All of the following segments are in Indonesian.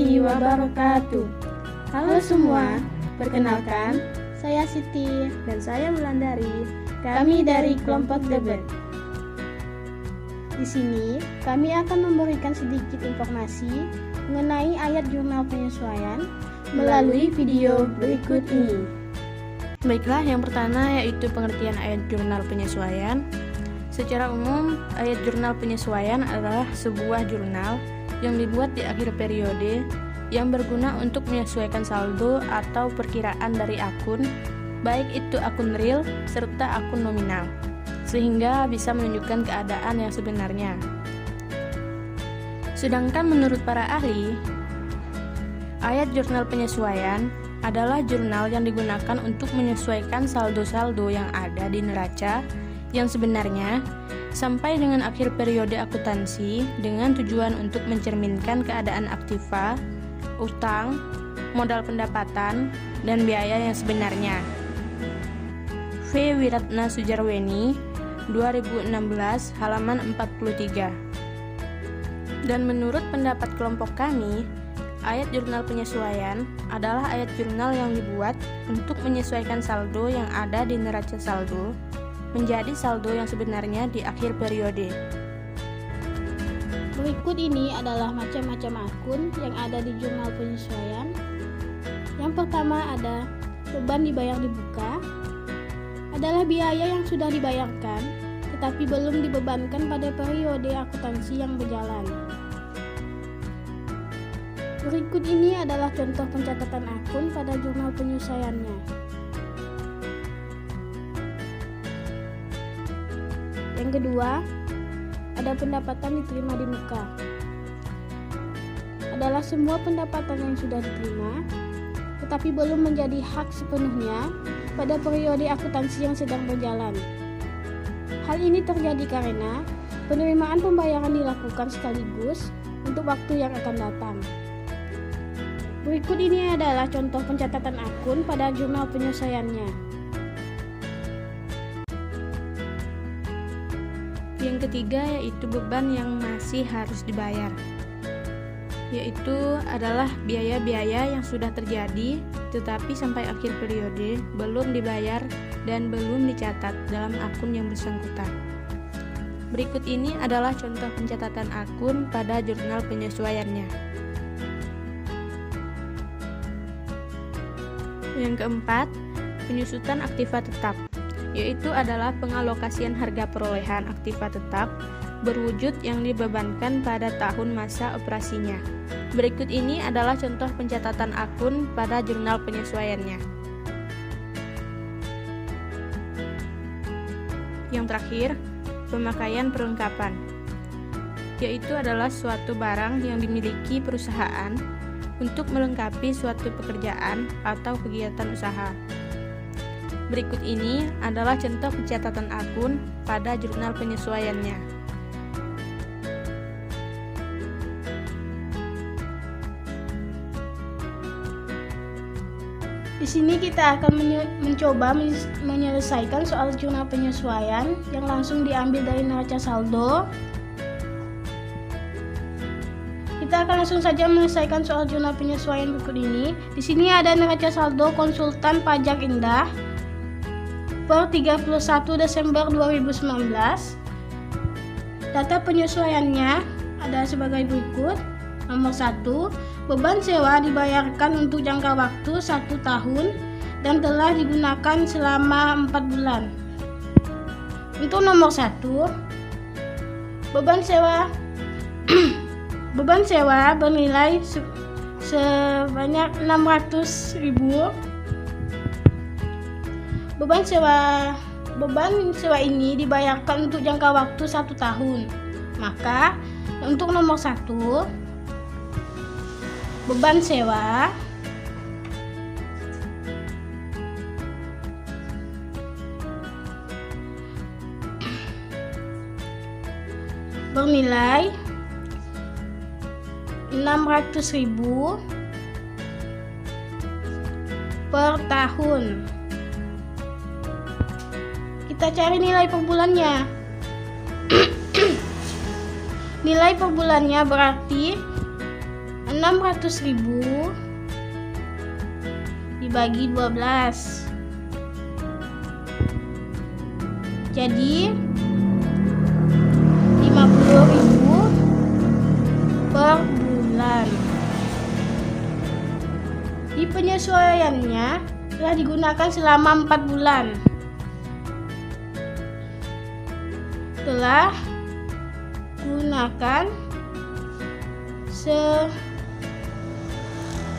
warahmatullahi wabarakatuh. Halo semua, perkenalkan, saya Siti dan saya Wulandari. Kami dari kelompok Debat. Di sini kami akan memberikan sedikit informasi mengenai ayat jurnal penyesuaian melalui video berikut ini. Baiklah, yang pertama yaitu pengertian ayat jurnal penyesuaian. Secara umum, ayat jurnal penyesuaian adalah sebuah jurnal yang dibuat di akhir periode yang berguna untuk menyesuaikan saldo atau perkiraan dari akun, baik itu akun real serta akun nominal, sehingga bisa menunjukkan keadaan yang sebenarnya. Sedangkan menurut para ahli, ayat jurnal penyesuaian adalah jurnal yang digunakan untuk menyesuaikan saldo-saldo yang ada di neraca yang sebenarnya sampai dengan akhir periode akuntansi dengan tujuan untuk mencerminkan keadaan aktiva, utang, modal pendapatan, dan biaya yang sebenarnya. V. Wiratna Sujarweni, 2016, halaman 43. Dan menurut pendapat kelompok kami, ayat jurnal penyesuaian adalah ayat jurnal yang dibuat untuk menyesuaikan saldo yang ada di neraca saldo menjadi saldo yang sebenarnya di akhir periode. Berikut ini adalah macam-macam akun yang ada di jurnal penyesuaian. Yang pertama ada beban dibayar di buka, adalah biaya yang sudah dibayarkan tetapi belum dibebankan pada periode akuntansi yang berjalan. Berikut ini adalah contoh pencatatan akun pada jurnal penyesuaiannya. Yang kedua, ada pendapatan diterima di muka. Adalah semua pendapatan yang sudah diterima, tetapi belum menjadi hak sepenuhnya pada periode akuntansi yang sedang berjalan. Hal ini terjadi karena penerimaan pembayaran dilakukan sekaligus untuk waktu yang akan datang. Berikut ini adalah contoh pencatatan akun pada jurnal penyesuaiannya. Yang ketiga yaitu beban yang masih harus dibayar, yaitu adalah biaya-biaya yang sudah terjadi tetapi sampai akhir periode belum dibayar dan belum dicatat dalam akun yang bersangkutan. Berikut ini adalah contoh pencatatan akun pada jurnal penyesuaiannya. Yang keempat, penyusutan aktiva tetap, yaitu adalah pengalokasian harga perolehan aktiva tetap berwujud yang dibebankan pada tahun masa operasinya. Berikut ini adalah contoh pencatatan akun pada jurnal penyesuaiannya. Yang terakhir, pemakaian perlengkapan, yaitu adalah suatu barang yang dimiliki perusahaan untuk melengkapi suatu pekerjaan atau kegiatan usaha. Berikut ini adalah contoh pencatatan akun pada jurnal penyesuaiannya. Di sini kita akan mencoba menyelesaikan soal jurnal penyesuaian yang langsung diambil dari neraca saldo. Kita akan langsung saja menyelesaikan soal jurnal penyesuaian berikut ini. Di sini ada neraca saldo konsultan pajak Indah per 31 Desember 2019. Data penyesuaiannya ada sebagai berikut. Nomor 1, beban sewa dibayarkan untuk jangka waktu 1 tahun dan telah digunakan selama 4 bulan. Untuk nomor 1, beban sewa bernilai sebanyak 600.000. Beban sewa ini dibayarkan untuk jangka waktu 1 tahun. Maka untuk nomor 1, beban sewa bernilai 600.000 per tahun. Kita cari nilai per bulannya. Nilai per bulannya berarti 600.000 dibagi 12. Jadi 50.000 per bulan. Di penyesuaiannya telah digunakan selama 4 bulan. Telah gunakan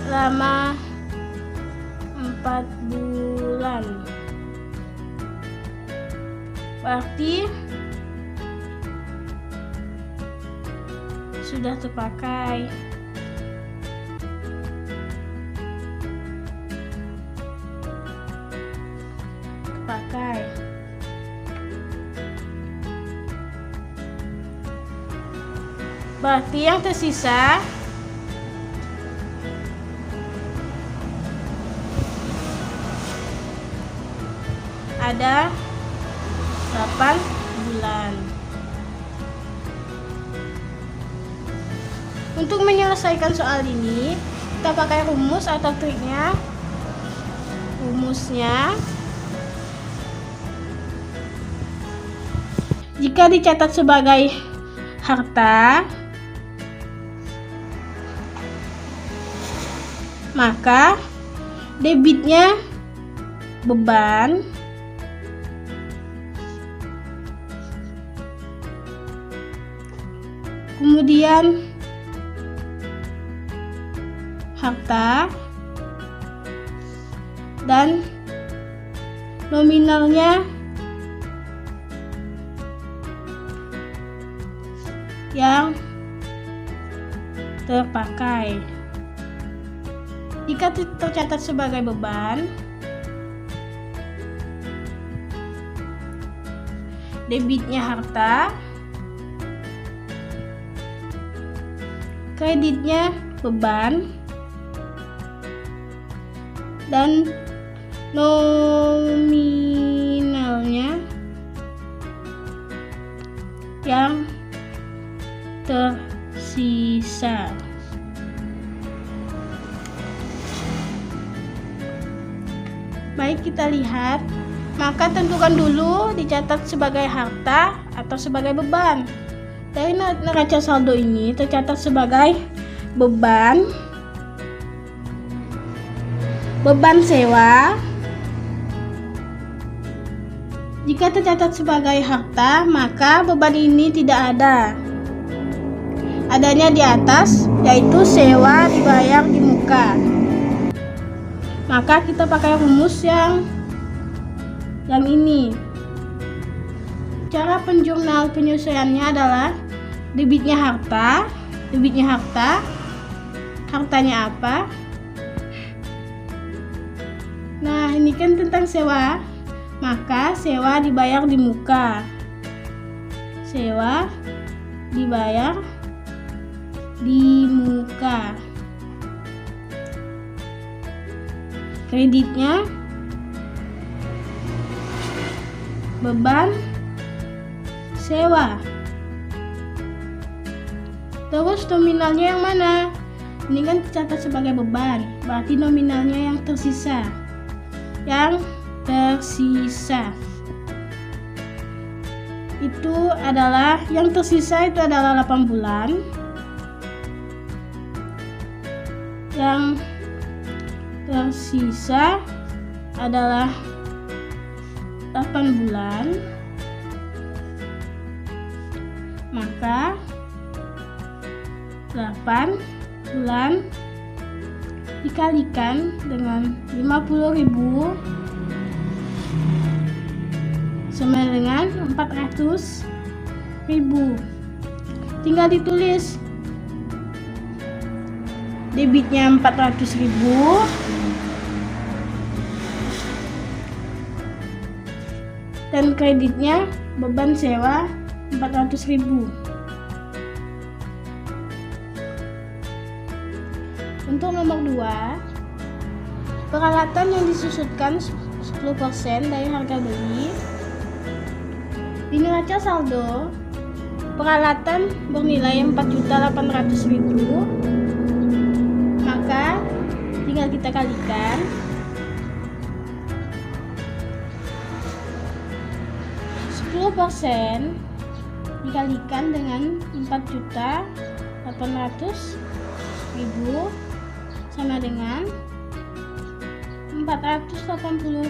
selama 4 bulan. Berarti sudah terpakai. Berarti yang tersisa ada 8 bulan. Untuk menyelesaikan soal ini, kita pakai rumus atau triknya. Rumusnya, jika dicatat sebagai harta, maka debitnya beban, kemudian harta, dan nominalnya yang terpakai. Jika tercatat sebagai beban, debitnya harta, kreditnya beban, dan nominalnya yang tersisa. Baik, kita lihat. Maka tentukan dulu dicatat sebagai harta atau sebagai beban. Dari neraca saldo ini tercatat sebagai beban sewa. Jika tercatat sebagai harta, maka beban ini tidak ada. Adanya di atas, yaitu sewa dibayar di muka. Maka kita pakai rumus yang ini. Cara penjurnal penyesuaiannya adalah debitnya harta, hartanya apa? Nah, ini kan tentang sewa, maka sewa dibayar di muka. Sewa dibayar di muka. Kreditnya beban sewa. Terus nominalnya yang mana? Ini kan tercatat sebagai beban, berarti nominalnya yang tersisa. Itu adalah 8 bulan. Yang tersisa adalah 8 bulan. Maka 8 bulan dikalikan dengan 50.000 sama dengan 400.000. Tinggal ditulis debitnya 400.000, dan kreditnya beban sewa 400.000. Untuk nomor 2, peralatan yang disusutkan 10% dari harga beli. Di neraca saldo, peralatan bernilai 4.800.000 tinggal kita kalikan. %, dikalikan dengan 4.800.000 sama dengan 480.000.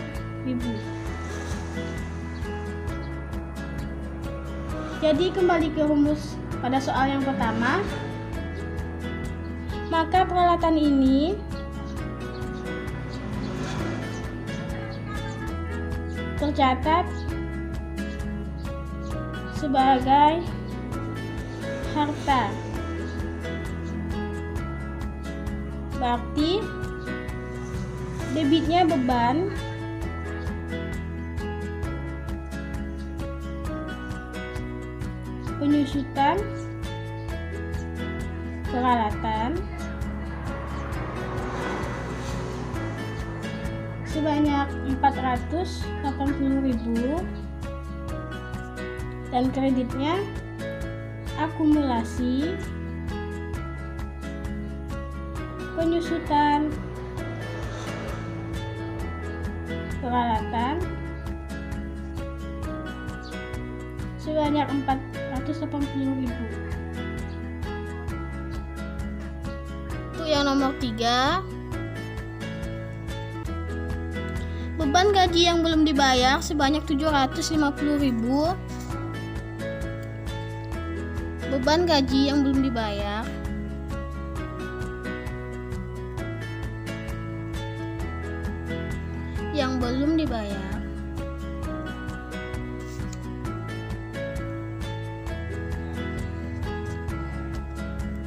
Jadi kembali ke rumus pada soal yang pertama, maka peralatan ini tercatat sebagai harta. Berarti debitnya beban, penyusutan peralatan sebanyak 480.000 dan kreditnya akumulasi penyusutan peralatan sebanyak 480.000. Untuk yang nomor 3, beban gaji yang belum dibayar sebanyak 750.000. Beban gaji yang belum dibayar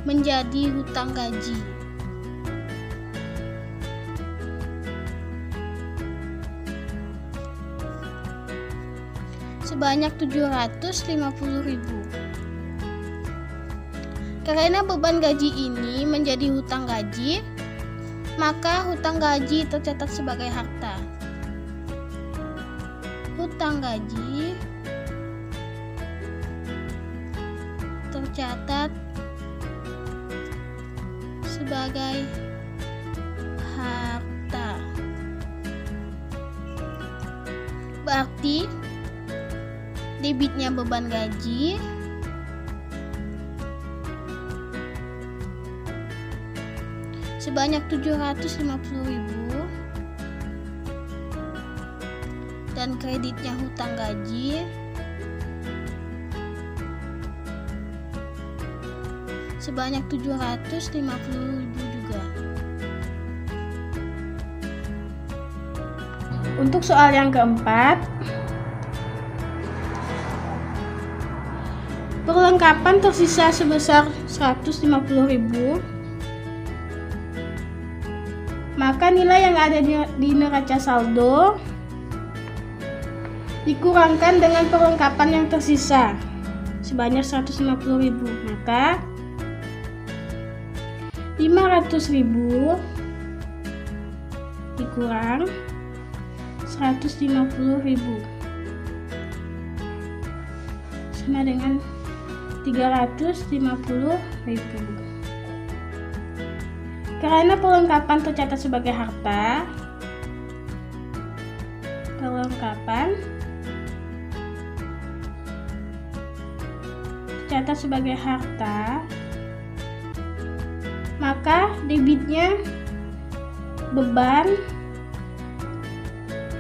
menjadi hutang gaji. Sebanyak 750.000. Karena beban gaji ini menjadi hutang gaji, maka hutang gaji tercatat sebagai harta. Hutang gaji tercatat sebagai harta. Berarti debitnya beban gaji sebanyak 750.000 dan kreditnya hutang gaji sebanyak 750.000 juga. Untuk soal yang keempat, perlengkapan tersisa sebesar 150.000. Maka nilai yang ada di neraca saldo dikurangkan dengan perlengkapan yang tersisa sebanyak 150.000. Maka 500.000 dikurang 150.000 sama dengan 350.000. Karena perlengkapan tercatat sebagai harta, maka debitnya beban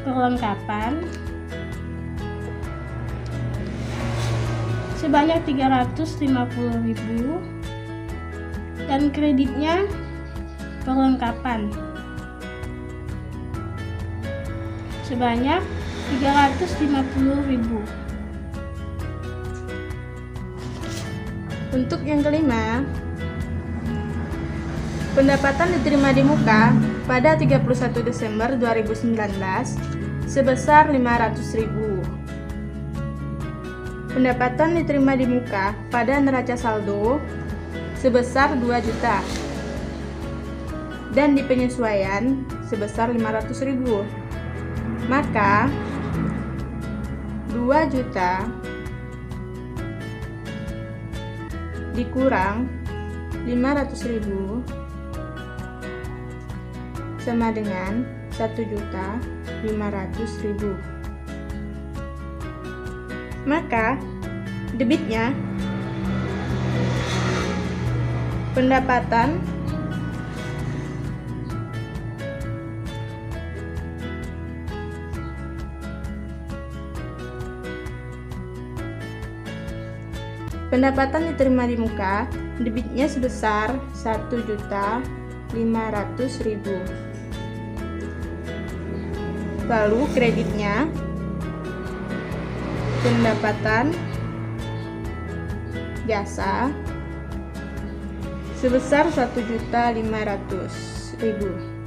perlengkapan sebanyak 350.000 dan kreditnya perlengkapan sebanyak 350.000. Untuk yang kelima, pendapatan diterima di muka pada 31 Desember 2019 sebesar 500.000. Pendapatan diterima di muka pada neraca saldo sebesar 2 juta dan di penyesuaian sebesar 500.000. Maka 2 juta dikurang 500.000 sama dengan 1.500.000. Maka debitnya pendapatan diterima di muka, debitnya sebesar 1.500.000. Lalu kreditnya pendapatan jasa sebesar 1.500.000.